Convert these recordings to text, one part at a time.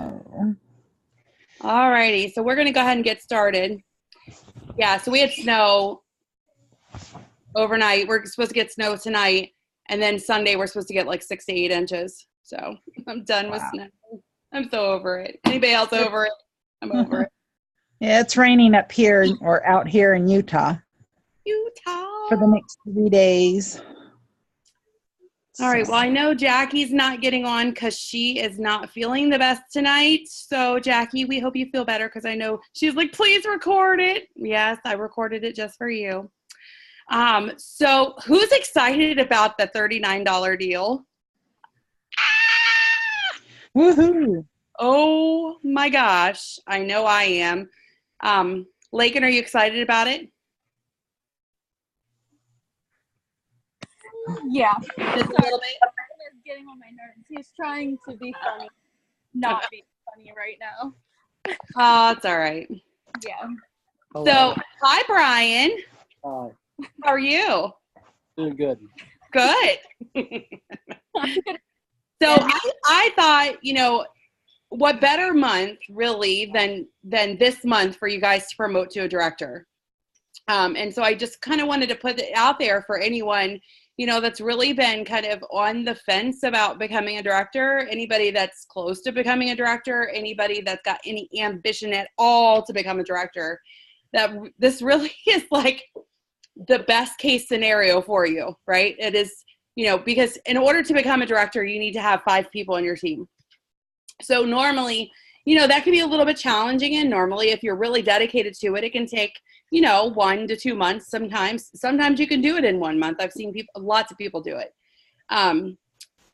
All righty, so we're going to go ahead and get started. Yeah, so we had snow overnight. We're supposed to get snow tonight, and then Sunday we're supposed to get like 6 to 8 inches. So I'm done with snow. I'm so over it. Anybody else over it? I'm over it. Yeah, it's raining up here or out here in Utah for the next 3 days. All right, well, I know Jackie's not getting on because she is not feeling the best tonight. So, Jackie, we hope you feel better because I know she's like, please record it. Yes, I recorded it just for you. So who's excited about the $39 deal? Woohoo! Oh my gosh, I know I am. Lakin, are you excited about it? Yeah. Just a little bit? He's getting on my nerves. He's trying to be funny, not being funny right now. Oh, it's all right. Yeah. So, hi, Brian. Hi. How are you? Doing good. Good. So I thought, what better month really than this month for you guys to promote to a director. And so I just kind of wanted to put it out there for anyone, that's really been kind of on the fence about becoming a director, anybody that's close to becoming a director, anybody that's got any ambition at all to become a director, that this really is like the best case scenario for you, right? It is, because in order to become a director, you need to have 5 people on your team. So normally, that can be a little bit challenging, and normally if you're really dedicated to it, it can take 1 to 2 months. Sometimes you can do it in 1 month. I've seen lots of people do it.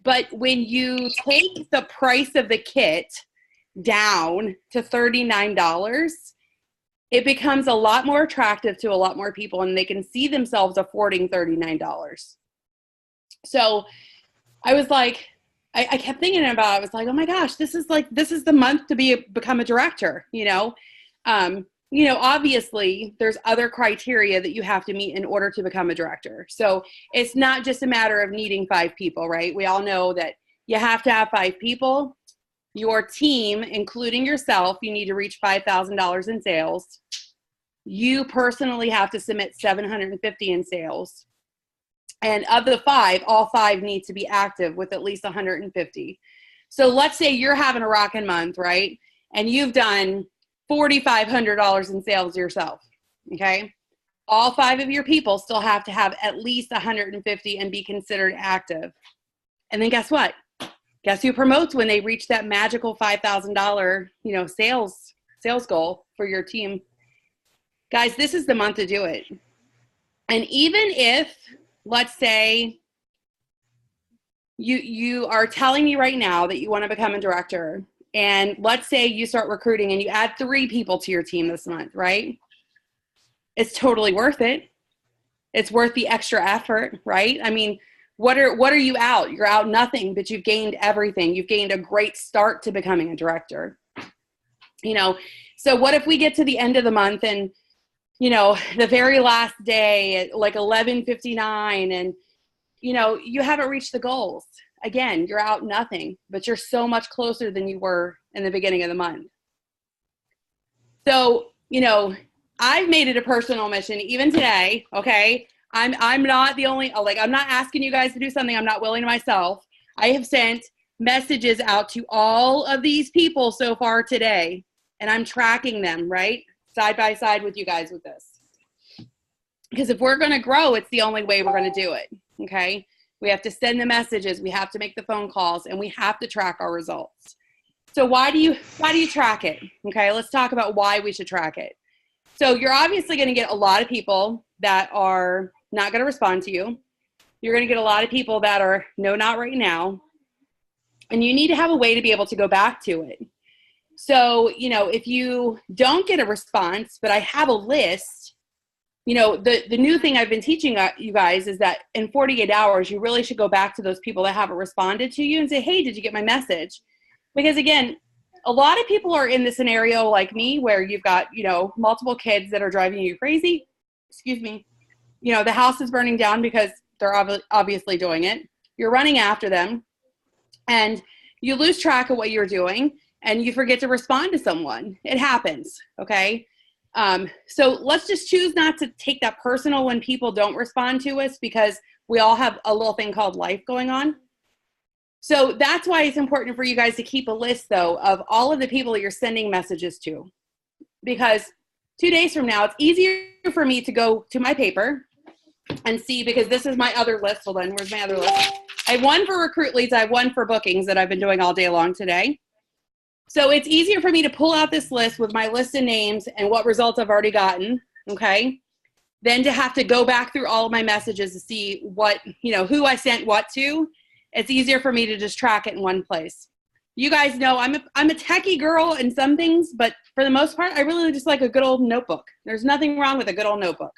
But when you take the price of the kit down to $39, it becomes a lot more attractive to a lot more people, and they can see themselves affording $39. So I was like, I kept thinking about it. I was like, oh my gosh, this is the month to become a director, obviously there's other criteria that you have to meet in order to become a director. So it's not just a matter of needing 5 people, right? We all know that you have to have 5 people. Your team, including yourself, you need to reach $5,000 in sales. You personally have to submit $750 in sales. And of the 5, all 5 need to be active with at least 150. So let's say you're having a rockin' month, right? And you've done $4,500 in sales yourself, okay? All 5 of your people still have to have at least 150 and be considered active. And then guess what? Guess who promotes when they reach that magical $5,000, sales goal for your team? Guys, this is the month to do it. And even if, let's say, you are telling me right now that you want to become a director, and let's say you start recruiting and you add 3 people to your team this month, right? It's totally worth it. It's worth the extra effort, right? I mean, what are you out? You're out nothing, but you've gained everything. You've gained a great start to becoming a director. So what if we get to the end of the month and, the very last day at like 11:59 and, you haven't reached the goals. Again, you're out nothing, but you're so much closer than you were in the beginning of the month. So, I've made it a personal mission even today, okay? I'm not the only, I'm not asking you guys to do something I'm not willing to myself. I have sent messages out to all of these people so far today, and I'm tracking them, right? Side by side with you guys with this. Because if we're going to grow, it's the only way we're going to do it, okay? We have to send the messages, we have to make the phone calls, and we have to track our results. So why do you track it? Okay, let's talk about why we should track it. So you're obviously going to get a lot of people that are not going to respond to you. You're going to get a lot of people that are, no, not right now. And you need to have a way to be able to go back to it. So, if you don't get a response, but I have a list, the new thing I've been teaching you guys is that in 48 hours, you really should go back to those people that haven't responded to you and say, hey, did you get my message? Because again, a lot of people are in the scenario like me where you've got, multiple kids that are driving you crazy. Excuse me. The house is burning down because they're obviously doing it. You're running after them and you lose track of what you're doing. and you forget to respond to someone. It happens, okay? So let's just choose not to take that personal when people don't respond to us, because we all have a little thing called life going on. So that's why it's important for you guys to keep a list, though, of all of the people you're sending messages to. Because 2 days from now, it's easier for me to go to my paper and see, because this is my other list. Hold on, where's my other list? I have one for recruit leads. I have one for bookings that I've been doing all day long today. So it's easier for me to pull out this list with my list of names and what results I've already gotten, okay, than to have to go back through all of my messages to see what, who I sent what to. It's easier for me to just track it in one place. You guys know I'm a techie girl in some things, but for the most part, I really just like a good old notebook. There's nothing wrong with a good old notebook.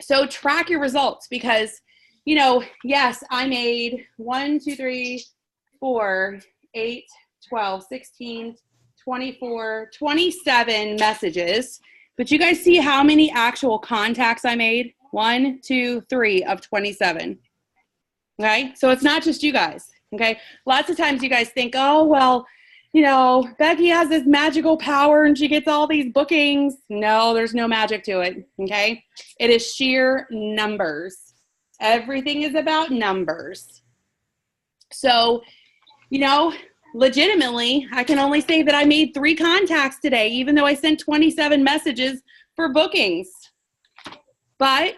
So track your results, because, yes, I made 8, 12, 16, 24, 27 messages. But you guys see how many actual contacts I made? 1, 2, 3 of 27. Okay, so it's not just you guys. Okay, lots of times you guys think, oh, well, Becky has this magical power and she gets all these bookings. No, there's no magic to it. Okay, it is sheer numbers. Everything is about numbers. So, legitimately, I can only say that I made 3 contacts today, even though I sent 27 messages for bookings. But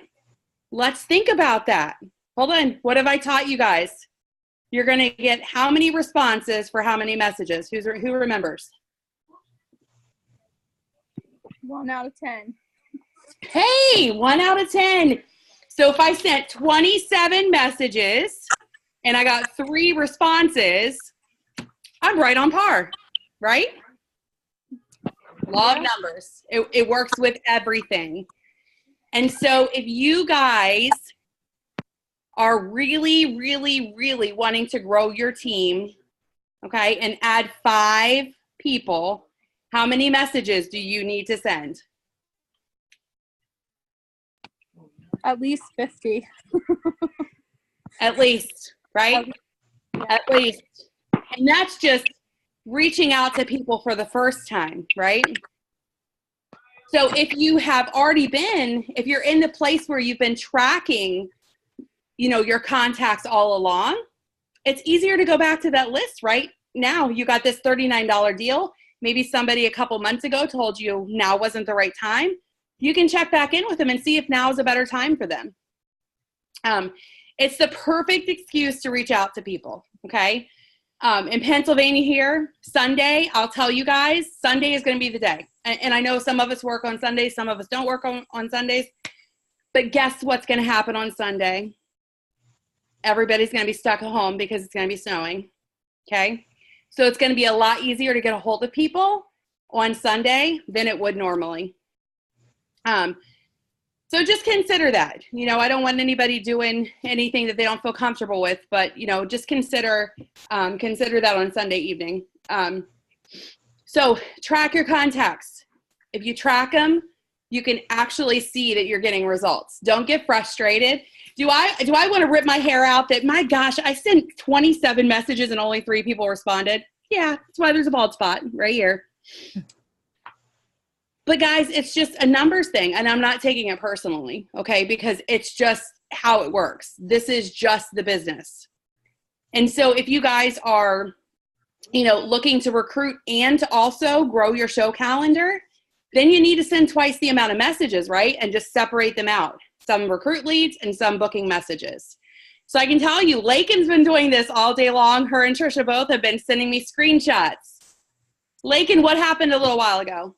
let's think about that. Hold on. What have I taught you guys? You're going to get how many responses for how many messages? Who remembers? 1 out of 10. Hey, 1 out of 10. So if I sent 27 messages and I got 3 responses, I'm right on par, right? Law of numbers. It works with everything. And so if you guys are really, really, really wanting to grow your team, okay, and add 5 people, how many messages do you need to send? At least 50. At least, right? At least. And that's just reaching out to people for the first time, right? So if you have already if you're in the place where you've been tracking, your contacts all along, it's easier to go back to that list right now. You got this $39 deal. Maybe somebody a couple months ago told you now wasn't the right time. You can check back in with them and see if now is a better time for them. It's the perfect excuse to reach out to people, okay? In Pennsylvania here, Sunday, I'll tell you guys, Sunday is going to be the day. And I know some of us work on Sundays, some of us don't work on Sundays. But guess what's going to happen on Sunday? Everybody's going to be stuck at home because it's going to be snowing, okay? So it's going to be a lot easier to get a hold of people on Sunday than it would normally. So just consider that. I don't want anybody doing anything that they don't feel comfortable with, but, just consider that on Sunday evening. So track your contacts. If you track them, you can actually see that you're getting results. Don't get frustrated. Do I want to rip my hair out that, my gosh, I sent 27 messages and only 3 people responded? Yeah, that's why there's a bald spot right here. But guys, it's just a numbers thing, and I'm not taking it personally, okay? Because it's just how it works. This is just the business. And so if you guys are, looking to recruit and to also grow your show calendar, then you need to send twice the amount of messages, right? And just separate them out. Some recruit leads and some booking messages. So I can tell you, Lakin's been doing this all day long. Her and Trisha both have been sending me screenshots. Lakin, what happened a little while ago?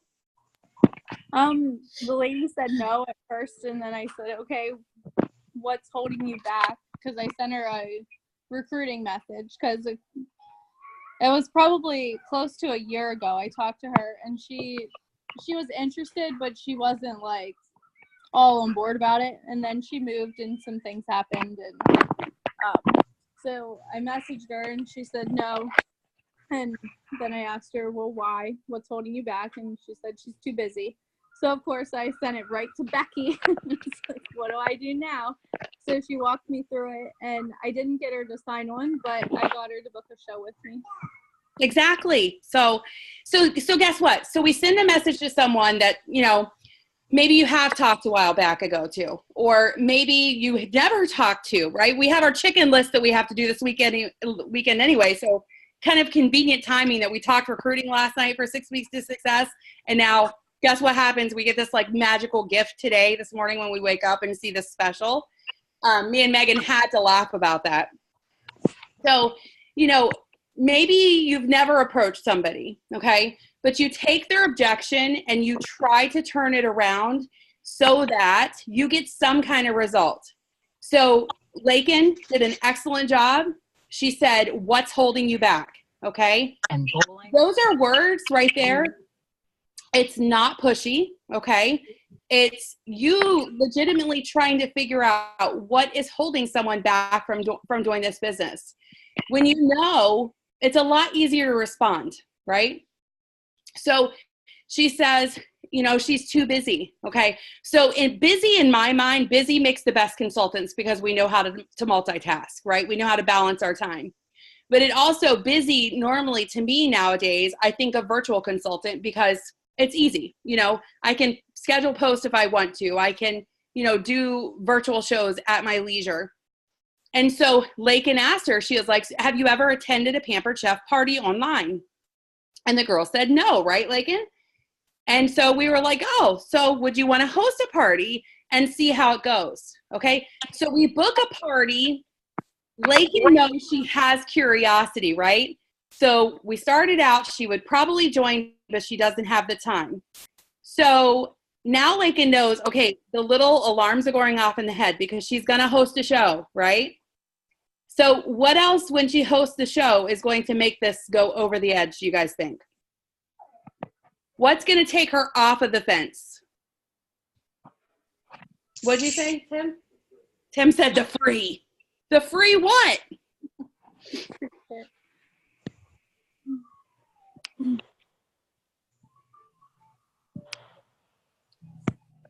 The lady said no at first, and then I said, okay, what's holding you back? Because I sent her a recruiting message, because it was probably close to a year ago. I talked to her, and she was interested, but she wasn't like all on board about it. And then she moved, and some things happened, and so I messaged her, and she said no. And then I asked her, well, why? What's holding you back? And she said she's too busy. So, of course, I sent it right to Becky. It's like, what do I do now? So she walked me through it, and I didn't get her to sign on, but I got her to book a show with me. Exactly. So guess what? So we send a message to someone that, maybe you have talked a while back ago to, or maybe you never talked to, right? We have our chicken list that we have to do this weekend anyway. So kind of convenient timing that we talked recruiting last night for 6 weeks to success. And now guess what happens? We get this like magical gift this morning when we wake up and see this special. Me and Megan had to laugh about that. So, maybe you've never approached somebody, okay? But you take their objection and you try to turn it around so that you get some kind of result. So Lakin did an excellent job. She said, what's holding you back? Okay. And bowling. Those are words right there. It's not pushy. Okay. It's you legitimately trying to figure out what is holding someone back from doing this business. When it's a lot easier to respond, right? So she says, she's too busy. Okay. So busy in my mind, busy makes the best consultants because we know how to multitask, right? We know how to balance our time. But it also busy normally to me nowadays, I think of virtual consultant because it's easy. I can schedule posts if I want to. I can, do virtual shows at my leisure. And so Lakin asked her, she was like, have you ever attended a Pampered Chef party online? And the girl said, no, right, Lakin? And so we were like, oh, so would you want to host a party and see how it goes? Okay. So we book a party. Lakin knows she has curiosity, right? So we started out, she would probably join, but she doesn't have the time. So now Lakin knows, okay, the little alarms are going off in the head because she's going to host a show, right? So what else when she hosts the show is going to make this go over the edge, do you guys think? What's going to take her off of the fence? What'd you say, Tim? Tim said the free. The free what?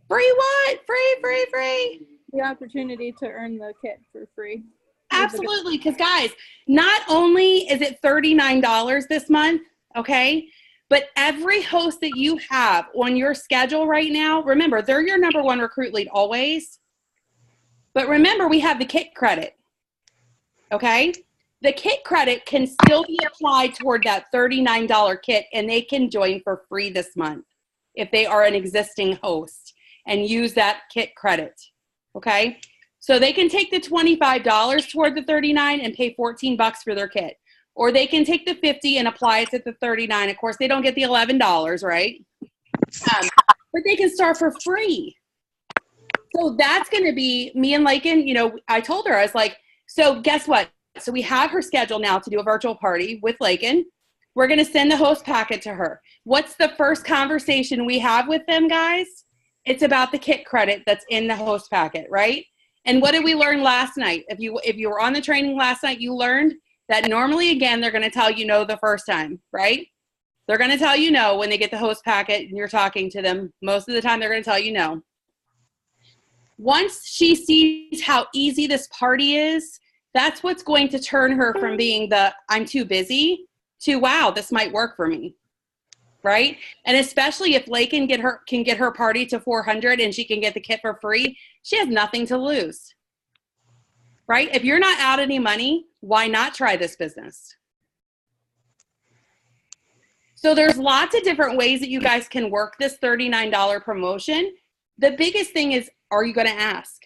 Free what? Free. The opportunity to earn the kit for free. Absolutely, because guys, not only is it $39 this month, okay, but every host that you have on your schedule right now, remember, they're your number one recruit lead always. But remember, we have the kit credit, okay? The kit credit can still be applied toward that $39 kit, and they can join for free this month if they are an existing host and use that kit credit, okay? So they can take the $25 toward the $39 and pay $14 for their kit. Or they can take the $50 and apply it to the $39. Of course, they don't get the $11, right? But they can start for free. So that's going to be me and Lakin, I told her, I was like, so guess what? So we have her scheduled now to do a virtual party with Lakin. We're going to send the host packet to her. What's the first conversation we have with them, guys? It's about the kit credit that's in the host packet, right? And what did we learn last night? If you were on the training last night, you learned that normally, again, they're going to tell you no the first time, right? They're going to tell you no when they get the host packet and you're talking to them. Most of the time, they're going to tell you no. Once she sees how easy this party is, that's what's going to turn her from being the I'm too busy to, wow, this might work for me, right? And especially if Lakin can get her party to 400 and she can get the kit for free, she has nothing to lose, right? If you're not out any money, why not try this business? So there's lots of different ways that you guys can work this $39 promotion. The biggest thing is, are you going to ask?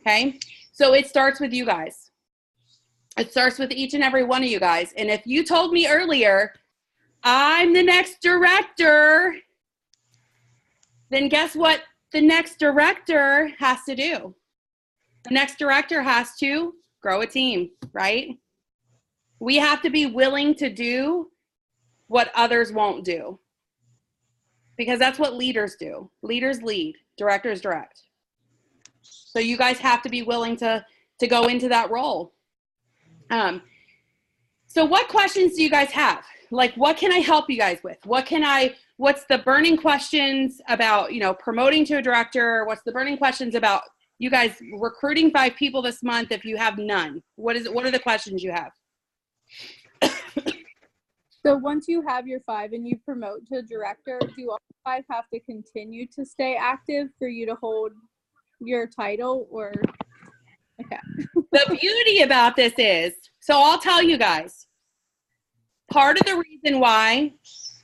Okay. So it starts with you guys. It starts with each and every one of you guys. And if you told me earlier, I'm the next director, then guess what the next director has to do? The next director has to grow a team, right? We have to be willing to do what others won't do, because that's what leaders do. Leaders lead, directors direct. So you guys have to be willing to go into that role. So what questions do you guys have? Like, what can I help you guys with? What's the burning questions about, promoting to a director? What's the burning questions about you guys recruiting 5 people this month if you have none? What are the questions you have? So once you have your 5 and you promote to director, do all 5 have to continue to stay active for you to hold your title, or? Okay. The beauty about this is, so I'll tell you guys, part of the reason why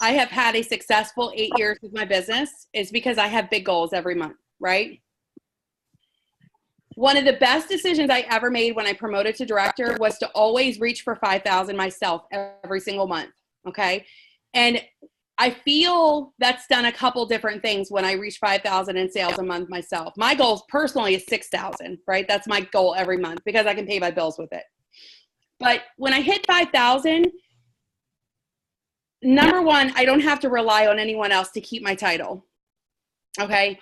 I have had a successful 8 years with my business is because I have big goals every month, right? One of the best decisions I ever made when I promoted to director was to always reach for 5,000 myself every single month, okay? And I feel that's done a couple different things when I reach 5,000 in sales a month myself. My goal personally is 6,000, right? That's my goal every month because I can pay my bills with it. But when I hit 5,000, number one, I don't have to rely on anyone else to keep my title, okay?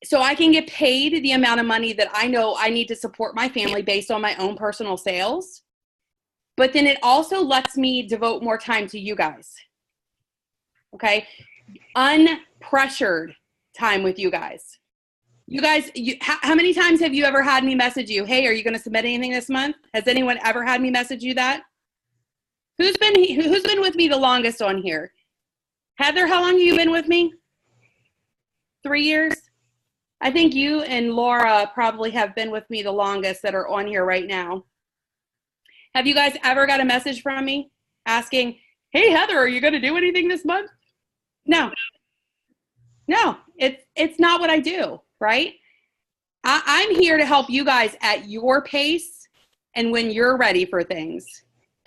So I can get paid the amount of money that I know I need to support my family based on my own personal sales. But then it also lets me devote more time to you guys, okay? Unpressured time with you guys. You guys, how many times have you ever had me message you, hey, are you going to submit anything this month? Has anyone ever had me message you that? Who's been with me the longest on here? Heather, how long have you been with me? 3 years? I think you and Laura probably have been with me the longest that are on here right now. Have you guys ever got a message from me asking, hey, Heather, are you going to do anything this month? No. No, it's not what I do, right? I'm here to help you guys at your pace and when you're ready for things.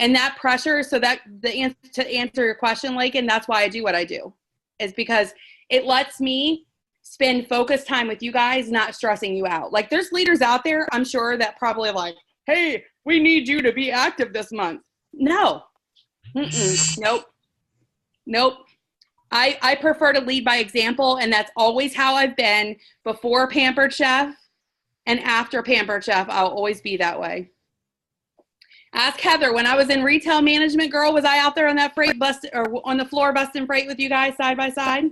And that pressure, so that to answer your question, Lakin, that's why I do what I do, is because it lets me spend focused time with you guys, not stressing you out. Like there's leaders out there, I'm sure, that probably like, hey, we need you to be active this month. No. Nope. Nope. I prefer to lead by example, and that's always how I've been before Pampered Chef, and after Pampered Chef, I'll always be that way. Ask Heather, when I was in retail management, girl, was I out there on that freight bus or on the floor busting freight with you guys side by side?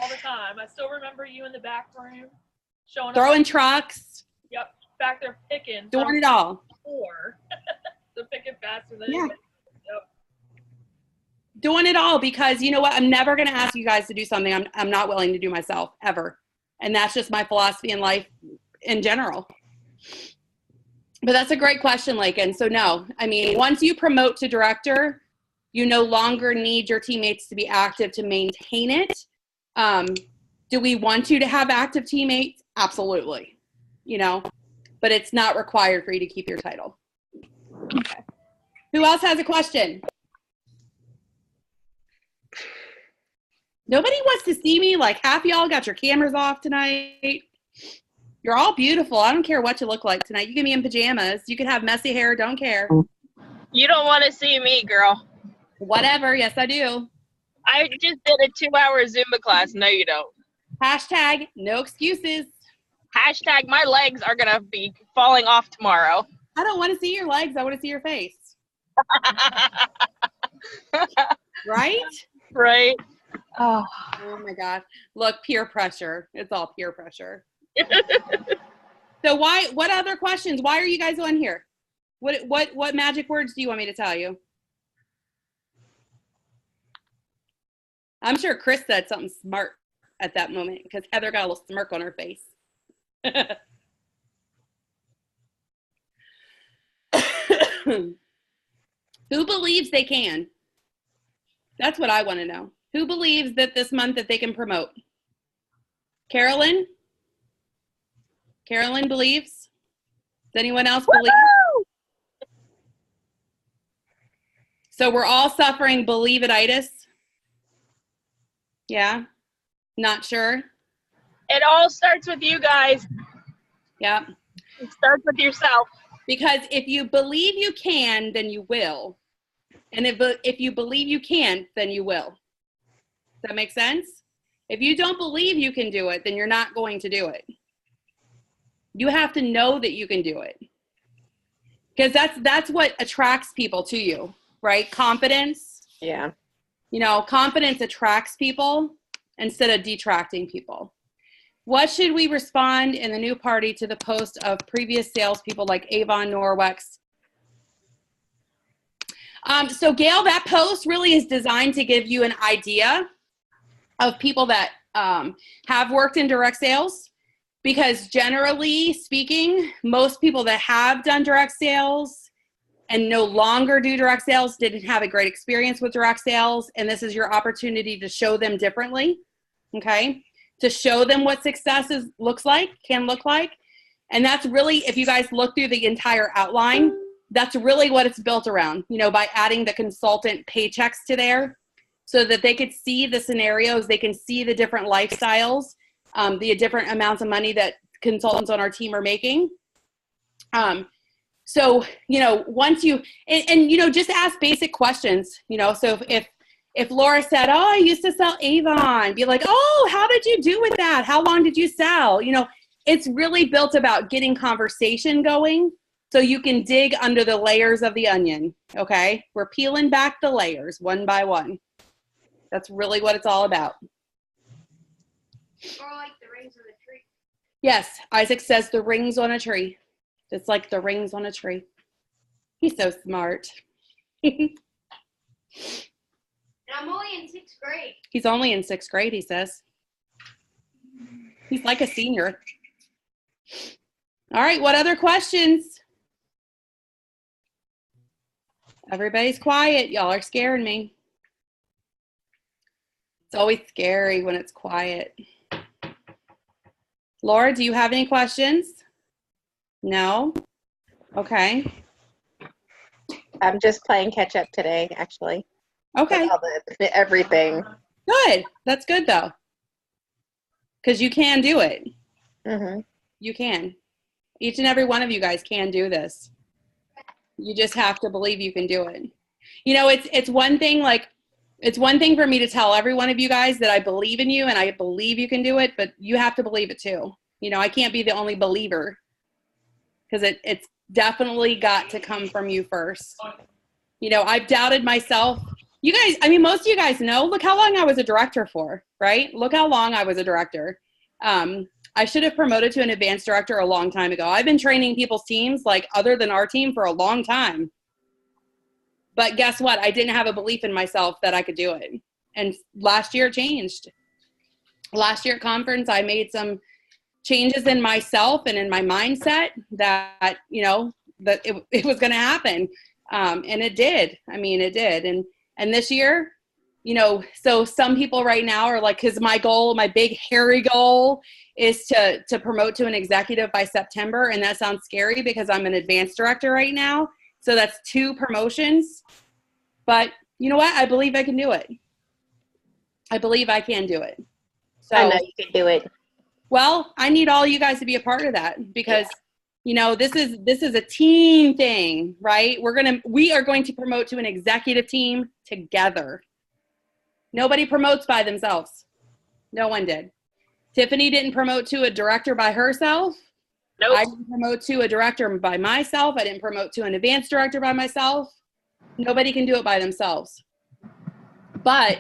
All the time. I still remember you in the back room showing Throwing up. trucks. Yep, back there picking. Doing it all. So picking faster than Yeah. anybody. Yep. Doing it all because you know what? I'm never going to ask you guys to do something I'm not willing to do myself, ever. And that's just my philosophy in life in general. But that's a great question, Lakin. So no, I mean, once you promote to director, you no longer need your teammates to be active to maintain it. Do we want you to have active teammates? Absolutely. You know, but it's not required for you to keep your title. Okay. Who else has a question? Nobody wants to see me? Like half y'all got your cameras off tonight. You're all beautiful. I don't care what you look like tonight. You can be in pajamas. You can have messy hair. Don't care. You don't want to see me, girl. Whatever. Yes, I do. I just did a 2-hour Zumba class. No, you don't. Hashtag no excuses. Hashtag my legs are going to be falling off tomorrow. I don't want to see your legs. I want to see your face. Right? Right. Oh my God. Look, peer pressure. It's all peer pressure. So what other questions? Why are you guys on here? What magic words do you want me to tell you? I'm sure Chris said something smart at that moment because Heather got a little smirk on her face. Who believes they can? That's what I want to know. Who believes that this month that they can promote? Carolyn? Carolyn believes? Does anyone else believe? So we're all suffering believe-it-itis? Yeah? Not sure? It all starts with you guys. Yeah. It starts with yourself. Because if you believe you can, then you will. And if you believe you can't, then you will. Does that make sense? If you don't believe you can do it, then you're not going to do it. You have to know that you can do it. Because that's what attracts people to you, right? Confidence. Yeah. You know, confidence attracts people instead of detracting people. What should we respond in the new party to the post of previous salespeople like Avon Norwex? So Gail, that post really is designed to give you an idea of people that have worked in direct sales, because generally speaking, most people that have done direct sales and no longer do direct sales didn't have a great experience with direct sales, and this is your opportunity to show them differently, okay? To show them what success can look like. And that's really, if you guys look through the entire outline, that's really what it's built around, by adding the consultant paychecks to there so that they could see the scenarios, they can see the different lifestyles, the different amounts of money that consultants on our team are making. So, once you, and just ask basic questions, so if Laura said, oh, I used to sell Avon, be like, oh, how did you do with that? How long did you sell? It's really built about getting conversation going so you can dig under the layers of the onion, okay? We're peeling back the layers one by one. That's really what it's all about. Or like the rings on a tree. Yes, Isaac says the rings on a tree. It's like the rings on a tree. He's so smart. And I'm only in 6th grade. He's only in 6th grade, he says. He's like a senior. All right, what other questions? Everybody's quiet. Y'all are scaring me. It's always scary when it's quiet. Laura, do you have any questions? No? Okay. I'm just playing catch up today, actually. Okay. Everything. Good. That's good, though. Because you can do it. Mm-hmm. You can. Each and every one of you guys can do this. You just have to believe you can do it. It's one thing, it's one thing for me to tell every one of you guys that I believe in you and I believe you can do it, but you have to believe it too. I can't be the only believer, because it's definitely got to come from you first. I've doubted myself. You guys, most of you guys know, look how long I was a director for, right? Look how long I was a director. I should have promoted to an advanced director a long time ago. I've been training people's teams, other than our team, for a long time. But guess what? I didn't have a belief in myself that I could do it. And last year it changed. Last year at conference, I made some changes in myself and in my mindset that, that it was going to happen. And it did. It did. And this year, so some people right now are like, because my big hairy goal is to promote to an executive by September. And that sounds scary because I'm an advanced director right now. So that's 2 promotions. But you know what? I believe I can do it. I believe I can do it. So, I know you can do it. Well, I need all you guys to be a part of that, because this is a team thing, right? We are going to promote to an executive team together. Nobody promotes by themselves. No one did. Tiffany didn't promote to a director by herself. Nope. I didn't promote to a director by myself. I didn't promote to an advanced director by myself. Nobody can do it by themselves. But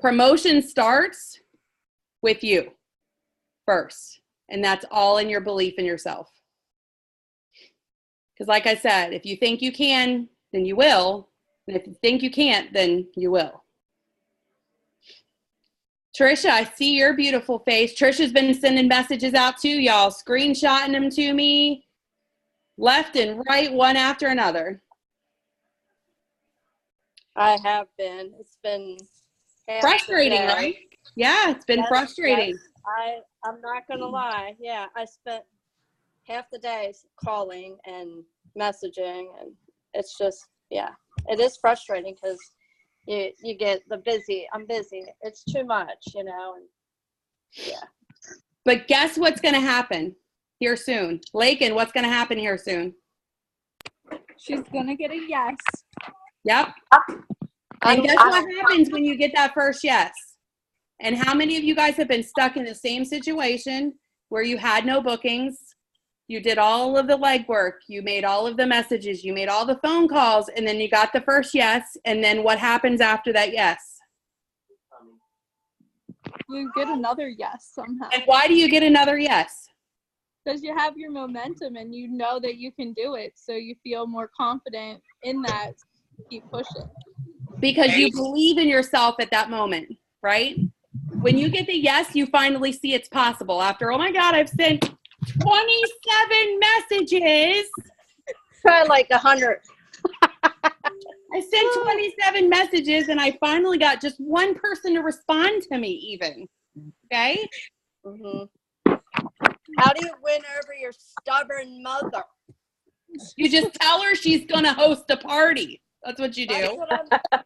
promotion starts with you first. And that's all in your belief in yourself. Because like I said, if you think you can, then you will. And if you think you can't, then you will. Trisha, I see your beautiful face. Trisha's been sending messages out too, y'all, screenshotting them to me left and right, one after another. I have been. It's been frustrating, right? Yeah, it's been frustrating. Yes, I'm not going to lie. Yeah, I spent half the day calling and messaging, and it's just, yeah, it is frustrating because you get I'm busy. It's too much, and yeah. But guess what's going to happen here soon? Lakin, what's going to happen here soon? She's going to get a yes. Yep. And guess what happens when you get that first yes? And how many of you guys have been stuck in the same situation where you had no bookings? You did all of the legwork. You made all of the messages. You made all the phone calls. And then you got the first yes. And then what happens after that yes? You get another yes somehow. And why do you get another yes? Because you have your momentum and you know that you can do it. So you feel more confident in that keep pushing. Because you believe in yourself at that moment, right? When you get the yes, you finally see it's possible. After, oh my God, I've sent 27 messages. Try like 100. I sent 27 messages and I finally got just one person to respond to me even. Okay? Hmm. How do you win over your stubborn mother? You just tell her she's going to host a party. That's what you That's do. what I'm,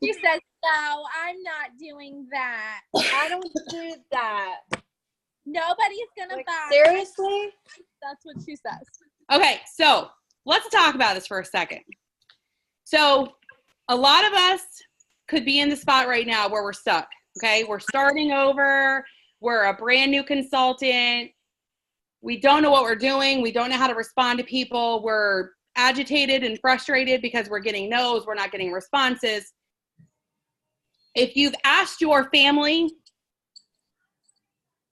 She says, no, I'm not doing that. I don't do that. Nobody's going to Like, buy. seriously? That's what she says. Okay, so let's talk about this for a second. So a lot of us could be in the spot right now where we're stuck, okay? We're starting over. We're a brand new consultant. We don't know what we're doing. We don't know how to respond to people. We're agitated and frustrated because we're getting no's. We're not getting responses. If you've asked your family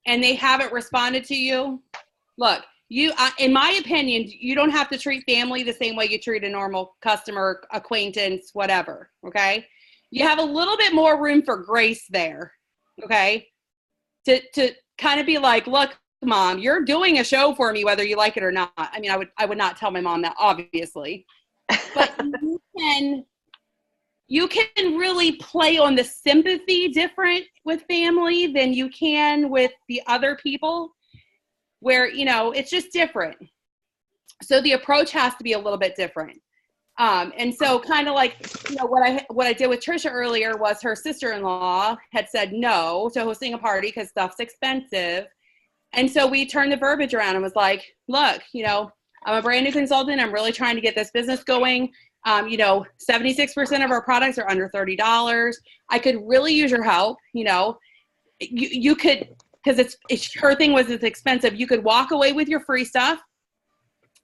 and they haven't responded to you, look, in my opinion, you don't have to treat family the same way you treat a normal customer, acquaintance, whatever, okay? You have a little bit more room for grace there, okay? To kind of be like, look, Mom, you're doing a show for me whether you like it or not. I mean, I would not tell my mom that, obviously. But you can really play on the sympathy different with family than you can with the other people, where, you know, it's just different. So the approach has to be a little bit different. And so kind of like, you know, what I did with Trisha earlier was her sister-in-law had said no to hosting a party because stuff's expensive. And so we turned the verbiage around and was like, look, you know, I'm a brand new consultant. I'm really trying to get this business going. You know, 76% of our products are under $30. I could really use your help. You know, you could, because her thing was it's expensive. You could walk away with your free stuff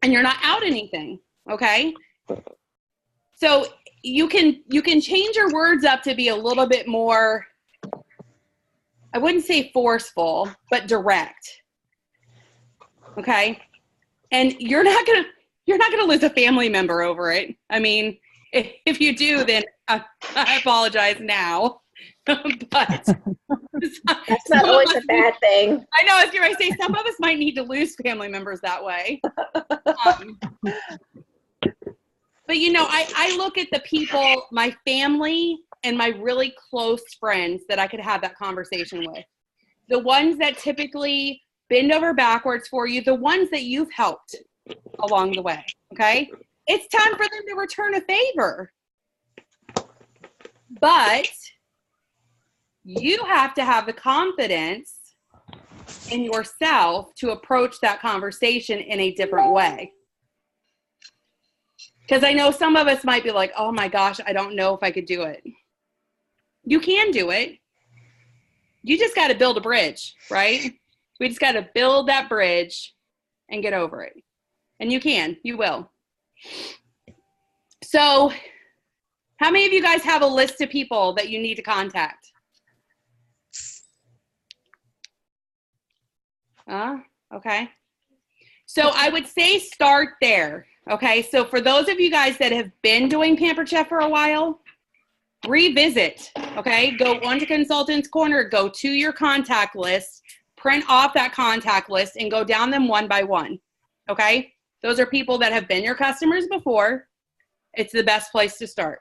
and you're not out anything. Okay. So you can change your words up to be a little bit more, I wouldn't say forceful, but direct. Okay. And you're not going to lose a family member over it. I mean, if you do, then I apologize now. But That's not always a bad thing. I know, I was going to say, some of us might need to lose family members that way. But, you know, I look at the people, my family and my really close friends that I could have that conversation with. The ones that typically bend over backwards for you, the ones that you've helped along the way, okay? It's time for them to return a favor. But you have to have the confidence in yourself to approach that conversation in a different way. Because I know some of us might be like, oh my gosh, I don't know if I could do it. You can do it. You just got to build a bridge, right? We just got to build that bridge and get over it. And you can, you will. So how many of you guys have a list of people that you need to contact? Okay. So I would say start there. Okay. So for those of you guys that have been doing Pampered Chef for a while, revisit. Okay. Go onto Consultants Corner, go to your contact list, print off that contact list and go down them one by one. Okay. Those are people that have been your customers before. It's the best place to start.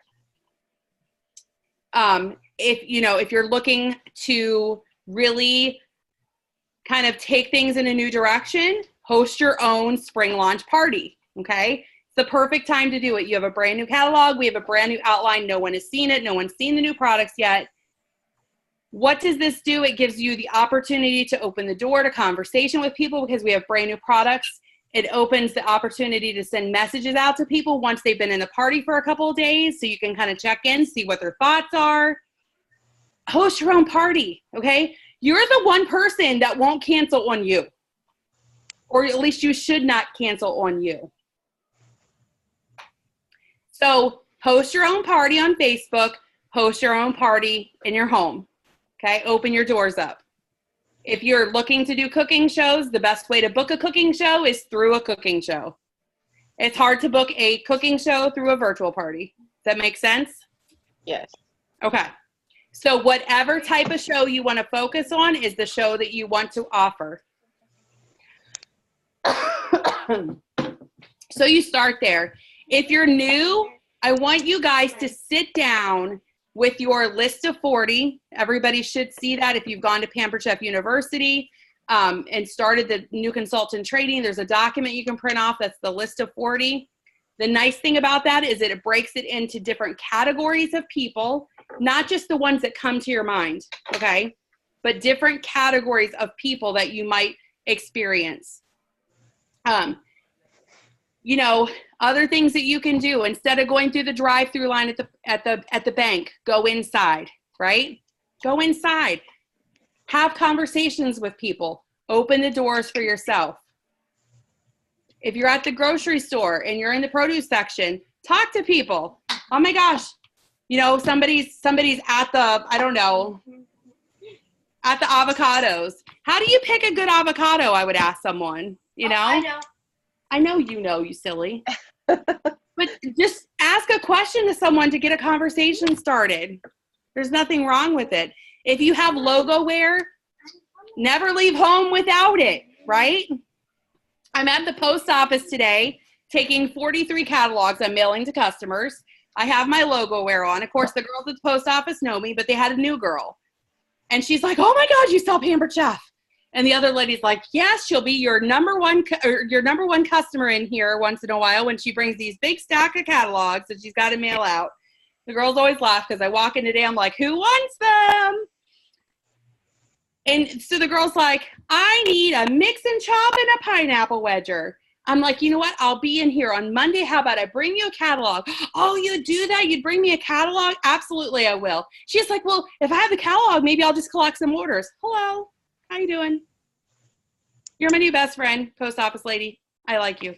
If you're looking to really kind of take things in a new direction, host your own spring launch party. Okay. It's the perfect time to do it. You have a brand new catalog. We have a brand new outline. No one has seen it. No one's seen the new products yet. What does this do? It gives you the opportunity to open the door to conversation with people because we have brand new products. It opens the opportunity to send messages out to people once they've been in the party for a couple of days so you can kind of check in, see what their thoughts are. Host your own party, okay? You're the one person that won't cancel on you, or at least you should not cancel on you. So host your own party on Facebook, host your own party in your home, okay? Open your doors up. If you're looking to do cooking shows, the best way to book a cooking show is through a cooking show. It's hard to book a cooking show through a virtual party. It's that make sense? Yes. Okay. So whatever type of show you want to focus on is the show that you want to offer. So you start there. If you're new, I want you guys to sit down with your list of 40. Everybody should see that if you've gone to Pampered Chef University and started the new consultant training. There's a document you can print off that's the list of 40. The nice thing about that is that it breaks it into different categories of people, not just the ones that come to your mind, okay? But different categories of people that you might experience. You know, other things that you can do instead of going through the drive-through line at the bank, go inside, right? Go inside. Have conversations with people. Open the doors for yourself. If you're at the grocery store and you're in the produce section, talk to people. Oh my gosh, you know, somebody's at the, I don't know, at the avocados. How do you pick a good avocado? I would ask someone, you know? I know you know, you silly. But just ask a question to someone to get a conversation started. There's nothing wrong with it. If you have logo wear, never leave home without it, right? I'm at the post office today taking 43 catalogs I'm mailing to customers. I have my logo wear on. Of course, the girls at the post office know me, but they had a new girl. And she's like, oh my God, you sell Pampered Chef. And the other lady's like, yes, she'll be your number one customer in here once in a while when she brings these big stack of catalogs that she's got to mail out. The girls always laugh because I walk in today, I'm like, who wants them? And so the girl's like, I need a mix and chop and a pineapple wedger. I'm like, you know what? I'll be in here on Monday. How about I bring you a catalog? Oh, you do that? You'd bring me a catalog? Absolutely, I will. She's like, well, if I have the catalog, maybe I'll just collect some orders. Hello. How you doing? You're my new best friend, post office lady. I like you.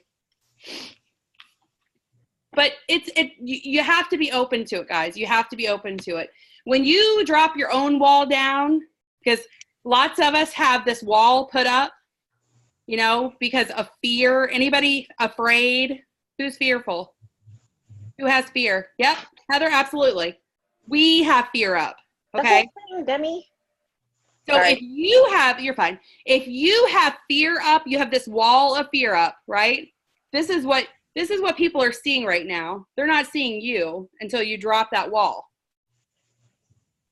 But you have to be open to it, guys. You have to be open to it. When you drop your own wall down, because lots of us have this wall put up, you know, because of fear. Anybody afraid? Who's fearful? Who has fear? Yep, Heather, absolutely. We have fear up, okay? Demi. So if you have, you're fine. If you have fear up, you have this wall of fear up, right? This is what people are seeing right now. They're not seeing you until you drop that wall.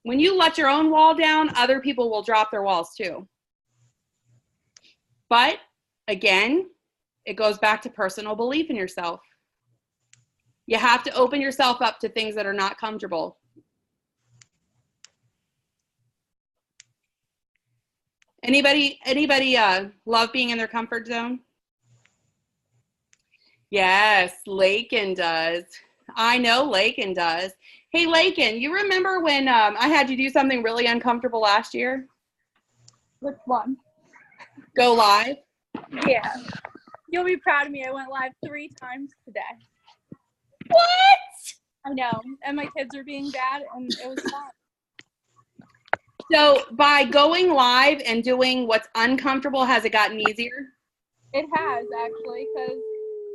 When you let your own wall down, other people will drop their walls too. But again, it goes back to personal belief in yourself. You have to open yourself up to things that are not comfortable. Anybody love being in their comfort zone? Yes, Lakin does. I know Lakin does. Hey, Lakin, you remember when I had you do something really uncomfortable last year? Which one? Go live? Yeah. You'll be proud of me. I went live 3 times today. What? I know. And my kids are being bad, and it was fun. So by going live and doing what's uncomfortable, has it gotten easier? It has, actually, because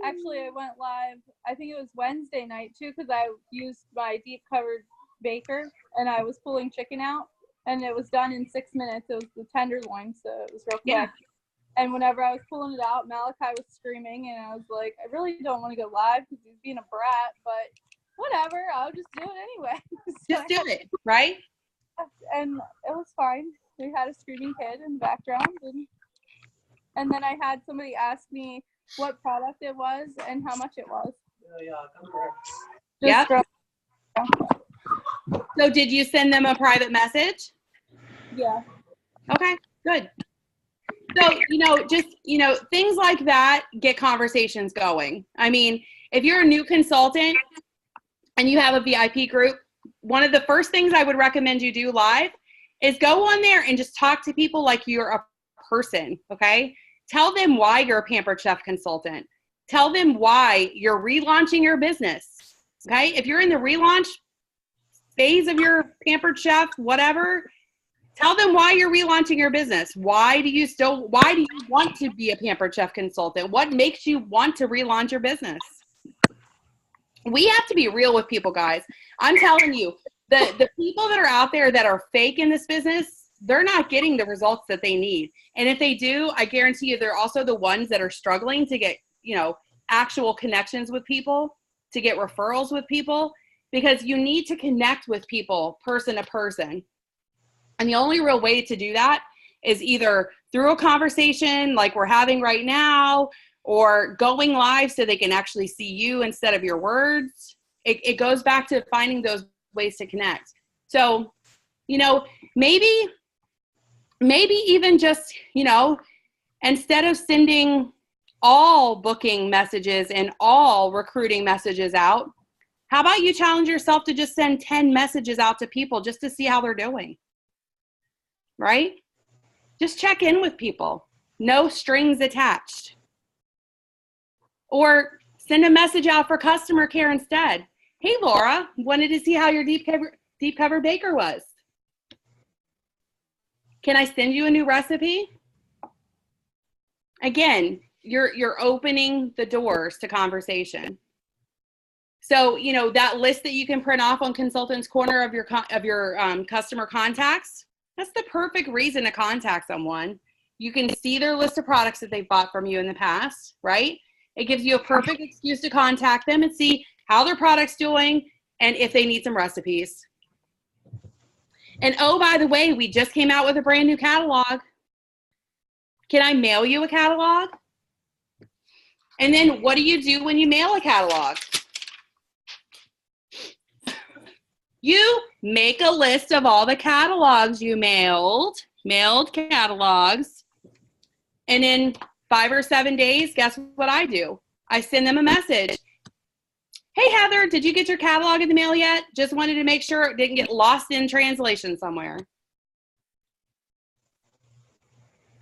I went live, I think it was Wednesday night, too, because I used my deep covered baker, and I was pulling chicken out, and it was done in 6 minutes. It was the tenderloin, so it was real quick. Yeah. And whenever I was pulling it out, Malachi was screaming, and I was like, I really don't want to go live because he's being a brat, but whatever, I'll just do it anyway. Just do it, right? And it was fine. We had a screaming kid in the background, and then I had somebody ask me what product it was and how much it was. Yeah. So did you send them a private message? Yeah. Okay, good. So, things like that get conversations going. I mean, if you're a new consultant and you have a VIP group, one of the first things I would recommend you do live is go on there and just talk to people like you're a person, okay? Tell them why you're a Pampered Chef consultant. Tell them why you're relaunching your business, okay? If you're in the relaunch phase of your Pampered Chef, whatever, tell them why you're relaunching your business. Why do you want to be a Pampered Chef consultant? What makes you want to relaunch your business? We have to be real with people, guys. I'm telling you, the people that are out there that are fake in this business, they're not getting the results that they need. And if they do, I guarantee you they're also the ones that are struggling to get, actual connections with people, to get referrals with people, because you need to connect with people person to person. And the only real way to do that is either through a conversation like we're having right now, or going live so they can actually see you instead of your words. It goes back to finding those ways to connect. So, maybe even just, instead of sending all booking messages and all recruiting messages out, how about you challenge yourself to just send 10 messages out to people just to see how they're doing, right? Just check in with people. No strings attached. Or send a message out for customer care instead. Hey, Laura, wanted to see how your deep cover baker was. Can I send you a new recipe? Again, you're opening the doors to conversation. So, that list that you can print off on Consultant's Corner of your customer contacts, that's the perfect reason to contact someone. You can see their list of products that they've bought from you in the past, right? It gives you a perfect excuse to contact them and see how their product's doing and if they need some recipes. And oh, by the way, we just came out with a brand new catalog. Can I mail you a catalog? And then what do you do when you mail a catalog? You make a list of all the catalogs you mailed catalogs. And in 5 or 7 days, guess what I do? I send them a message. Hey, Heather, did you get your catalog in the mail yet? Just wanted to make sure it didn't get lost in translation somewhere.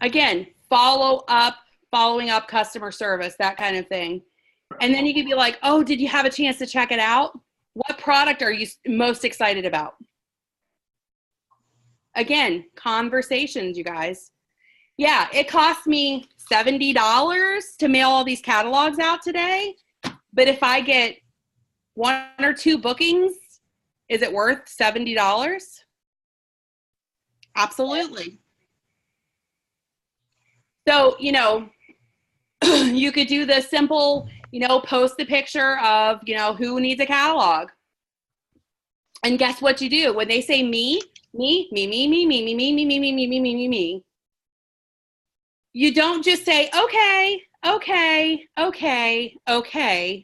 Again, following up customer service, that kind of thing. And then you could be like, oh, did you have a chance to check it out? What product are you most excited about? Again, conversations, you guys. Yeah, it cost me $70 to mail all these catalogs out today. But if I get 1 or 2 bookings, is it worth $70? Absolutely. So, you could do the simple, post the picture of, who needs a catalog. And guess what you do? When they say me, you don't just say, okay,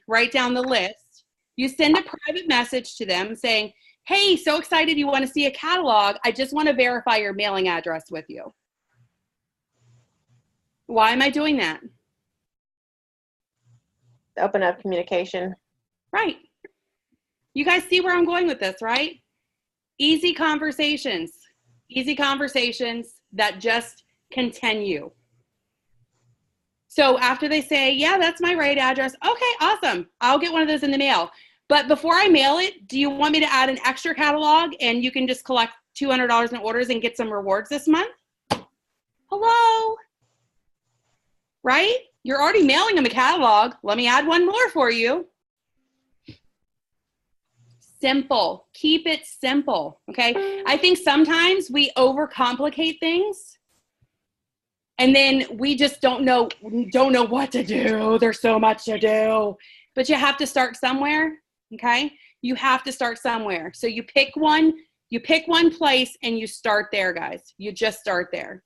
write down the list. You send a private message to them saying, hey, so excited you want to see a catalog. I just want to verify your mailing address with you. Why am I doing that? Open up communication. Right. You guys see where I'm going with this, right? Easy conversations that just continue. So after they say, yeah, that's my right address. Okay, awesome. I'll get one of those in the mail. But before I mail it, do you want me to add an extra catalog and you can just collect $200 in orders and get some rewards this month? Hello? Right? You're already mailing them a catalog. Let me add one more for you. Simple. Keep it simple. Okay? I think sometimes we overcomplicate things and then we just don't know what to do. There's so much to do. But you have to start somewhere. Okay? You have to start somewhere. So you pick one place and you start there, guys. You just start there.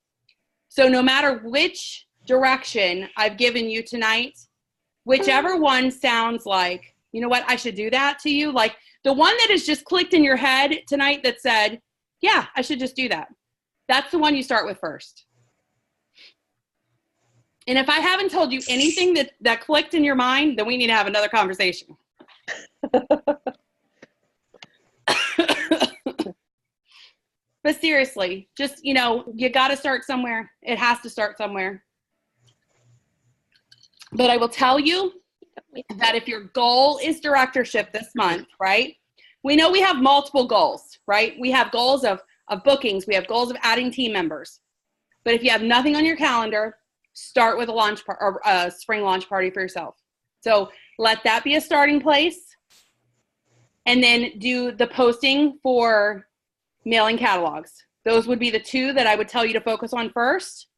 So no matter which direction I've given you tonight, whichever one sounds like, you know what, I should do that to you. Like the one that has just clicked in your head tonight that said, yeah, I should just do that. That's the one you start with first. And if I haven't told you anything that clicked in your mind, then we need to have another conversation. But seriously, just, you got to start somewhere. It has to start somewhere. But I will tell you that if your goal is directorship this month, right? We know we have multiple goals, right? We have goals of bookings. We have goals of adding team members. But if you have nothing on your calendar, start with a spring launch party for yourself. So let that be a starting place. and then do the posting for mailing catalogs. Those would be the two that I would tell you to focus on first,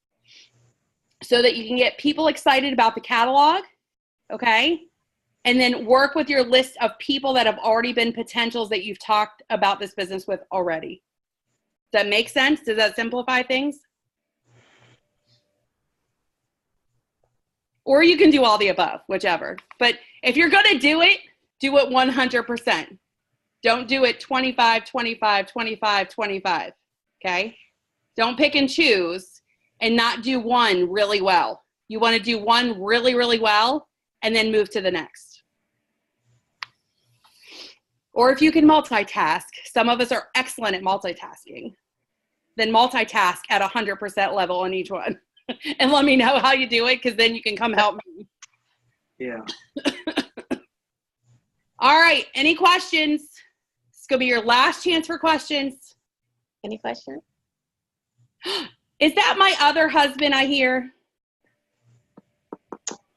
so that you can get people excited about the catalog, okay? And then work with your list of people that have already been potentials that you've talked about this business with already. Does that make sense? Does that simplify things? Or you can do all the above, whichever. But if you're going to do it 100%. Don't do it 25, 25, 25, 25, okay? Don't pick and choose and not do one really well. You want to do one really, really well and then move to the next. Or if you can multitask, some of us are excellent at multitasking, then multitask at 100% level on each one. And let me know how you do it, because then you can come help me. Yeah. All right, any questions? It's going to be your last chance for questions. Any questions? Is that my other husband I hear?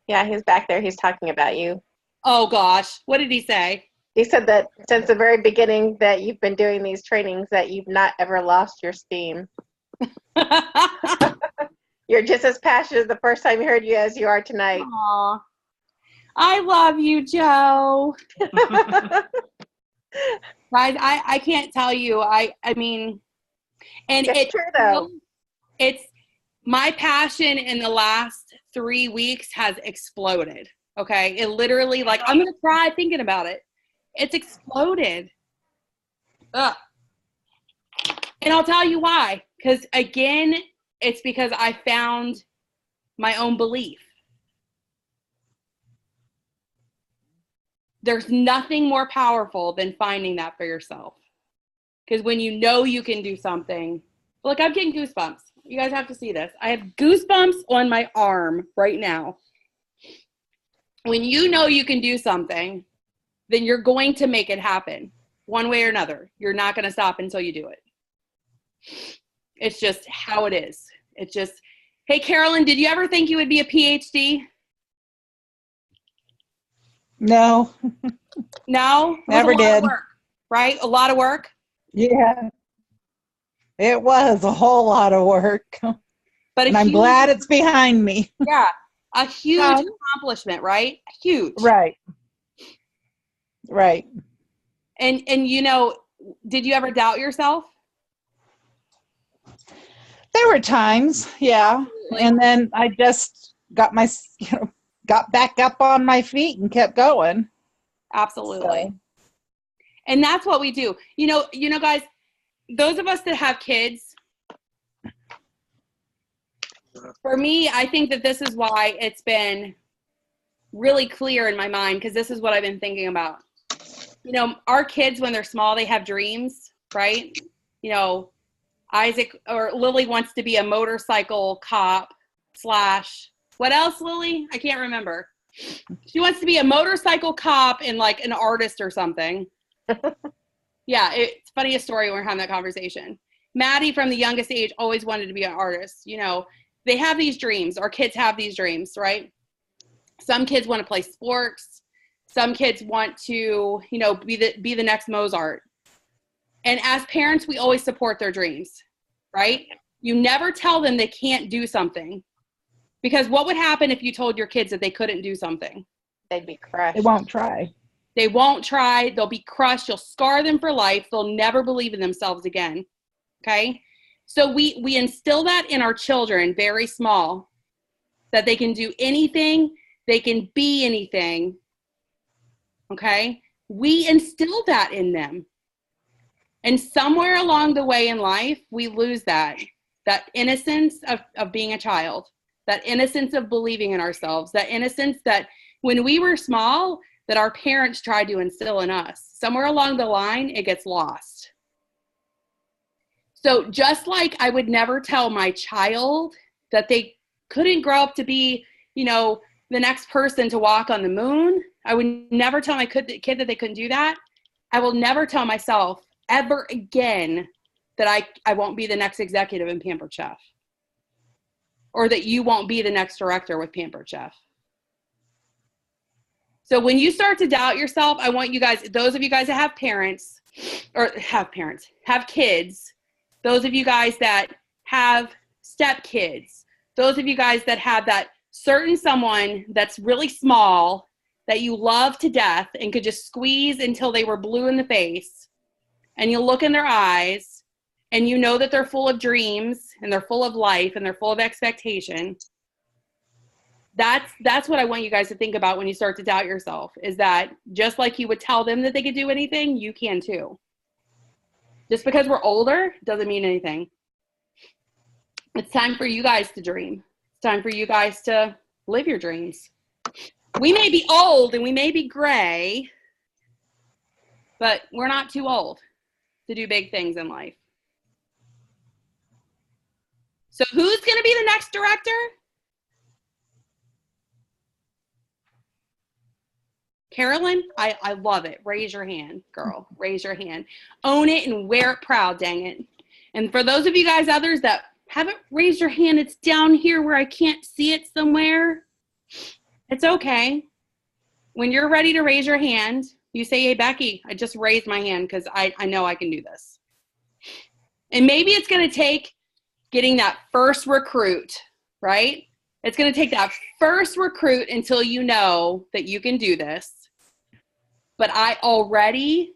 Yeah, he's back there. He's talking about you. Oh, gosh. What did he say? He said that since the very beginning that you've been doing these trainings, that you've not ever lost your steam. You're just as passionate the first time he heard you as you are tonight. Aw. I love you, Joe. Guys, I can't tell you. I mean, and it's true though. It's my passion in the last 3 weeks has exploded. Okay. It literally, like, I'm going to cry thinking about it. It's exploded. Ugh. And I'll tell you why. Because again, it's because I found my own belief. There's nothing more powerful than finding that for yourself. Because when you know you can do something, look, I'm getting goosebumps. You guys have to see this. I have goosebumps on my arm right now. When you know you can do something, then you're going to make it happen one way or another. You're not going to stop until you do it. It's just how it is. It's just, hey, Carolyn, did you ever think you would be a PhD? No. No? Never did. Work, right? A lot of work? Yeah. It was a whole lot of work. But I'm glad it's behind me. Yeah. A huge accomplishment, right? Huge. Right. Right. And you know, did you ever doubt yourself? There were times, yeah. And then I just got got back up on my feet and kept going. Absolutely. So. And that's what we do. You know, guys, those of us that have kids, for me, I think that this is why it's been really clear in my mind, because this is what I've been thinking about. You know, our kids, when they're small, they have dreams, right? You know, Isaac or Lily wants to be a motorcycle cop / what else, Lily? I can't remember. She wants to be a motorcycle cop and like an artist or something. Yeah, it's funniest story when we're having that conversation. Maddie, from the youngest age, always wanted to be an artist. You know, they have these dreams. Our kids have these dreams, right? Some kids want to play sports. Some kids want to, you know, be the next Mozart. And as parents, we always support their dreams, right? You never tell them they can't do something. Because what would happen if you told your kids that they couldn't do something? They'd be crushed. They won't try. They won't try. They'll be crushed. You'll scar them for life. They'll never believe in themselves again. Okay? So we instill that in our children very small, that they can do anything. They can be anything. Okay? We instill that in them. And somewhere along the way in life, we lose that innocence of being a child, that innocence of believing in ourselves, that innocence that when we were small, that our parents tried to instill in us. Somewhere along the line, it gets lost. So just like I would never tell my child that they couldn't grow up to be, you know, the next person to walk on the moon, I would never tell my kid that they couldn't do that. I will never tell myself ever again that I won't be the next executive in Pampered Chef, or that you won't be the next director with Pampered Chef. So when you start to doubt yourself, I want you guys, those of you guys that have parents, or have kids, those of you guys that have stepkids, those of you guys that have that certain someone that's really small that you love to death and could just squeeze until they were blue in the face, and you look in their eyes and you know that they're full of dreams and they're full of life and they're full of expectation. That's what I want you guys to think about when you start to doubt yourself, is that just like you would tell them that they could do anything, you can too. Just because we're older doesn't mean anything. It's time for you guys to dream. It's time for you guys to live your dreams. We may be old and we may be gray, but we're not too old to do big things in life. So who's going to be the next director? Carolyn, I love it. Raise your hand, girl. Raise your hand. Own it and wear it proud, dang it. And for those of you guys others that haven't raised your hand, it's down here where I can't see it somewhere. It's okay. When you're ready to raise your hand, you say, hey, Becky, I just raised my hand because I know I can do this. And maybe it's going to take getting that first recruit, right? It's going to take that first recruit until you know that you can do this. But I already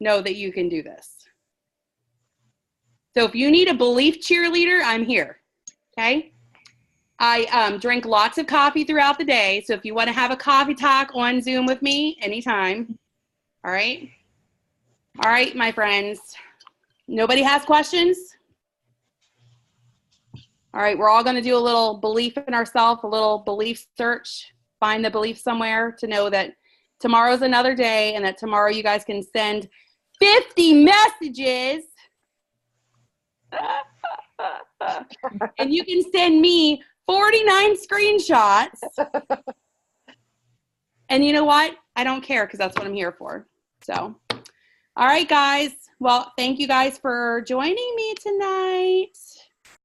know that you can do this. So if you need a belief cheerleader, I'm here, okay? I drink lots of coffee throughout the day, so if you want to have a coffee talk on Zoom with me, anytime, all right? All right, my friends. Nobody has questions? All right, we're all going to do a little belief in ourselves, a little belief search, find the belief somewhere to know that tomorrow's another day and that tomorrow you guys can send 50 messages. And you can send me 49 screenshots. And you know what? I don't care because that's what I'm here for. So, all right, guys. Well, thank you guys for joining me tonight.